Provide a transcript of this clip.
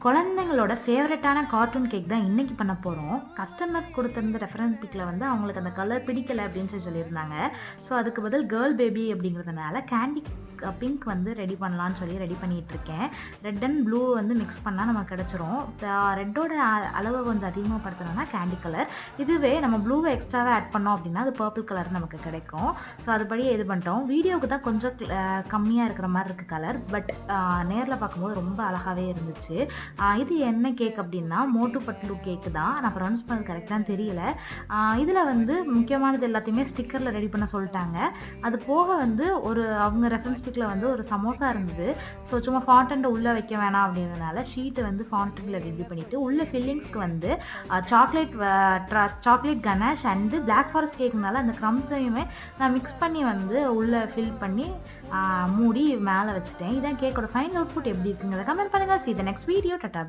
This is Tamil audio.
குழந்தைங்களோட ஃபேவரட்டான கார்ட்டூன் கேக் தான் இன்னைக்கு பண்ண போகிறோம். கஸ்டமர் கொடுத்திருந்த ரெஃபரன்ஸ் பிக்கில் வந்து அவங்களுக்கு அந்த கலர் பிடிக்கலை அப்படின்னு சொல்லியிருந்தாங்க. ஸோ அதுக்கு பதில் கேர்ள் பேபி அப்படிங்கிறதுனால கேண்டி பிங்க் வந்து ரெடி பண்ணலான்னு சொல்லி ரெடி பண்ணிகிட்டு இருக்கேன். ரெட் அண்ட் ப்ளூ வந்து மிக்ஸ் பண்ணால் நமக்கு கிடச்சிரும். ரெட்டோட அளவை கொஞ்சம் அதிகமாகப்படுத்தணும்னா கேண்டி கலர், இதுவே நம்ம ப்ளூவை எக்ஸ்ட்ராவாக ஆட் பண்ணோம் அப்படின்னா அது பர்பிள் கலர் நமக்கு கிடைக்கும். ஸோ அதுபடியே இது பண்ணிட்டோம். வீடியோவுக்கு தான் கொஞ்சம் கம்மியாக இருக்கிற மாதிரி இருக்குது கலர், பட் நேரில் பார்க்கும்போது ரொம்ப அழகாகவே இருந்துச்சு. இது என்ன கேக் அப்படின்னா மோட்டு பட்லு கேக்கு தான். நான் ப்ரொனவுன்ஸ் பண்ணது கரெக்டானு தெரியல. இதில் வந்து முக்கியமானது எல்லாத்தையுமே ஸ்டிக்கரில் ரெடி பண்ண சொல்லிட்டாங்க. அது போக வந்து அவங்க ரெஃபரன்ஸ் பிக்கில் வந்து ஒரு சமோசா இருந்தது. ஸோ சும்மா ஃபாண்டன்ட்டை உள்ளே வைக்க வேணாம் அப்படின்றதுனால ஷீட்டை வந்து ஃபாண்டன்ட்டில் ரெடி பண்ணிவிட்டு உள்ளே ஃபில்லிங்ஸ்க்கு வந்து chocolate ganache and black forest கேக்குனால அந்த க்ரம்ஸையுமே நான் மிக்ஸ் பண்ணி வந்து உள்ளே ஃபில் பண்ணி மூடி மேலே வச்சுட்டேன். இதான் கேக்கோட ஃபைனல் அவுட்புட் எப்படி இருக்குங்கிறத கமெண்ட் பண்ணுங்கள். See the next video. Tata.